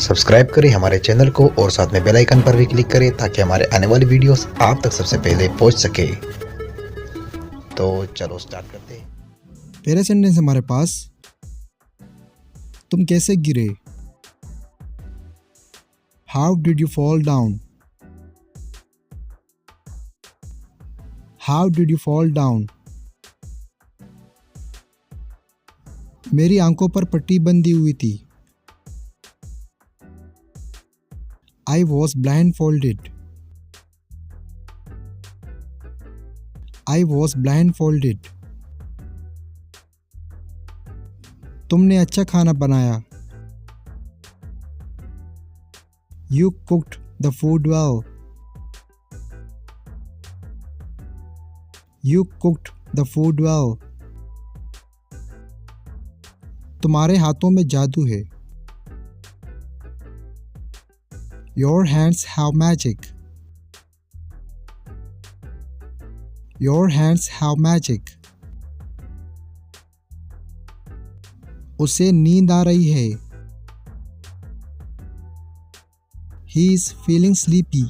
Subscribe करें हमारे channel को और साथ में बेल आइकन पर भी क्लिक करें ताकि हमारे आने वाली वीडियोस आप तक सबसे पहले पहुंच सके। तो चलो स्टार्ट करते हैं। पहला सेंटेंस हमारे पास, तुम कैसे गिरे। How did you fall down. How did you fall down. मेरी आंखों पर पट्टी बंधी हुई थी। I was blind folded. I was blind folded. तुमने अच्छा खाना बनाया। You cooked the food well. You cooked the food well. तुम्हारे हाथों में जादू है। Your hands have magic. Your hands have magic. उसे नींद आ रही है। He is feeling sleepy.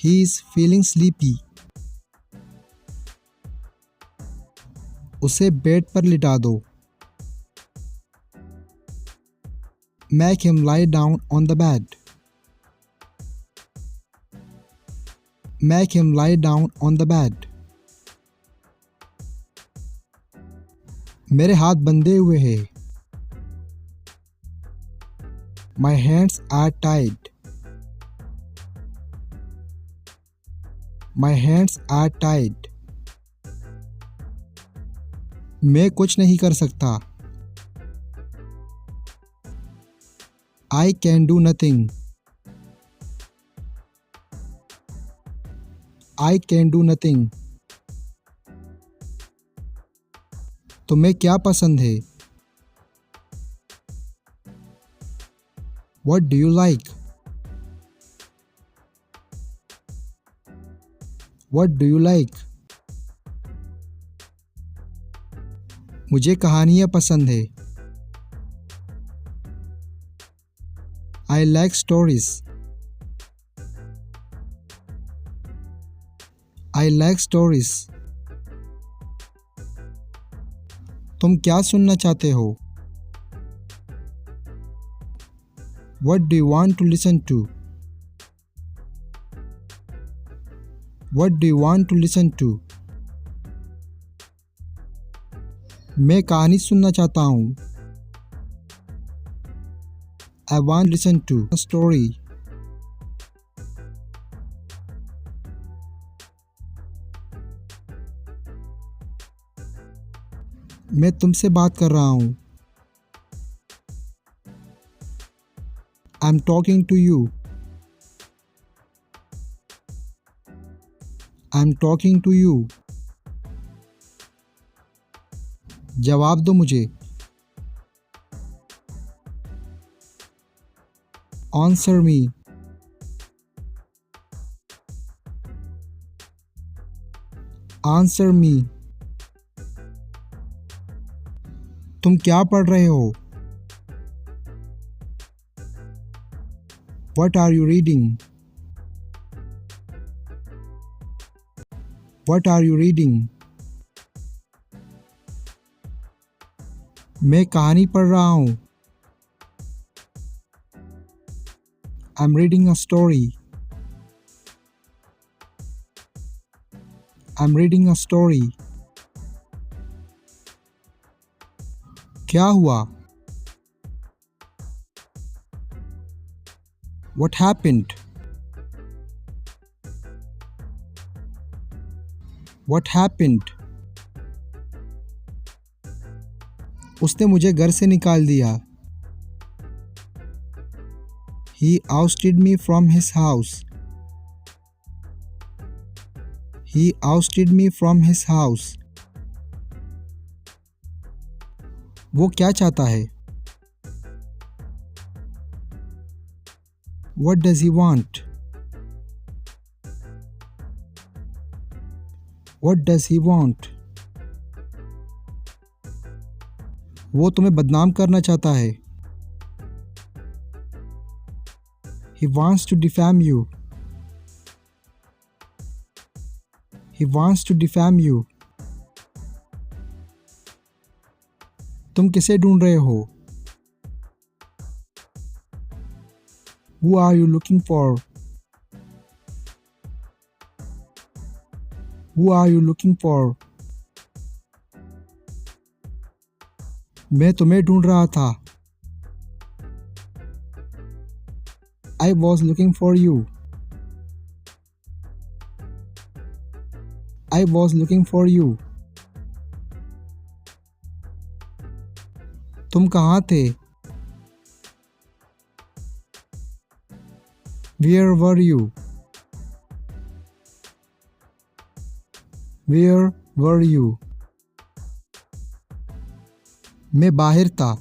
He is feeling sleepy. उसे बेड पर लिटा दो। Make him lie down on the bed. Make him lie down on the bed. मेरे हाथ बंधे हुए हैं। My hands are tied. My hands are tied. मैं कुछ नहीं कर सकता। I can do nothing. I can do nothing. तुम्हें क्या पसंद है? What do you like? What do you like? मुझे कहानियाँ पसंद है। I like stories. I like stories. तुम क्या सुनना चाहते हो? What do you want to listen to? What do you want to listen to? मैं कहानी सुनना चाहता हूँ। I want to listen to a story. मैं तुमसे बात कर रहा हूँ। I'm talking to you. I'm talking to you. जवाब दो मुझे। Answer me. Answer me. तुम क्या पढ़ रहे हो? What are you reading? What are you reading? मैं कहानी पढ़ रहा हूँ। I'm reading a story. I'm reading a story. क्या हुआ? What happened? What happened? उसने मुझे घर से निकाल दिया। He ousted me from his house. He ousted me from his house. वो क्या चाहता है? What does he want? What does he want? वो तुम्हें बदनाम करना चाहता है। He wants to defame you. He wants to defame you. तुम किसे ढूंढ रहे हो? Who are you looking for? Who are you looking for? मैं तुम्हें ढूंढ रहा था। I was looking for you. I was looking for you. तुम कहाँ थे? Where were you? Where were you? मैं बाहर था।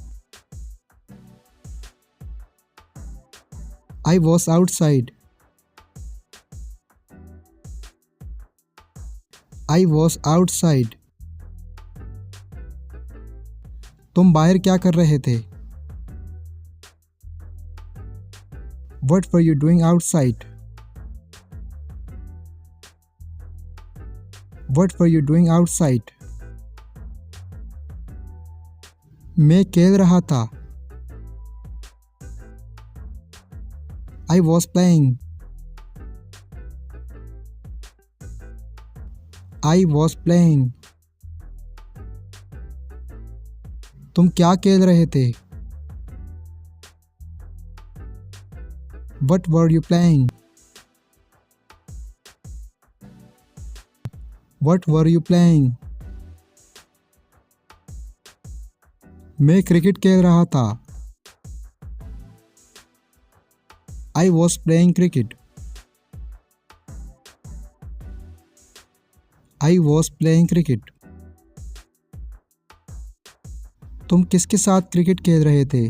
I was outside. I was outside. तुम बाहर क्या कर रहे थे? What were you doing outside? What were you doing outside? मैं खेल रहा था। I was playing. I was playing. तुम क्या खेल रहे थे? What were you playing? What were you playing? मैं क्रिकेट खेल रहा था। I was playing cricket. I was playing cricket. तुम किसके साथ क्रिकेट खेल रहे थे?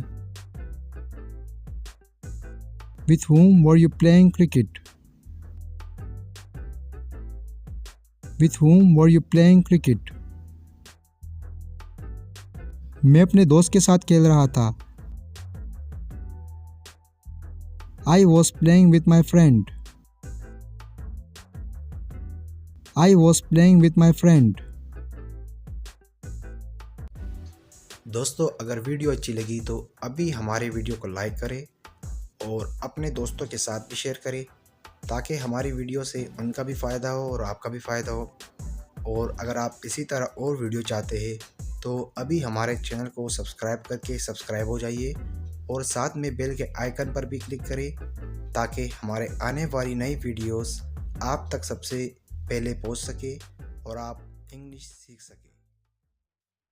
With whom were you playing cricket? With whom were you playing cricket? मैं अपने दोस्त के साथ खेल रहा था। I was playing with my friend. I was playing with my friend. दोस्तों अगर वीडियो अच्छी लगी तो अभी हमारे वीडियो को लाइक करें और अपने दोस्तों के साथ भी शेयर करें ताकि हमारी वीडियो से उनका भी फ़ायदा हो और आपका भी फ़ायदा हो। और अगर आप इसी तरह और वीडियो चाहते हैं तो अभी हमारे चैनल को सब्सक्राइब करके सब्सक्राइब हो जाइए और साथ में बेल के आइकन पर भी क्लिक करें ताकि हमारे आने वाली नई वीडियोस आप तक सबसे पहले पहुंच सके और आप इंग्लिश सीख सकें।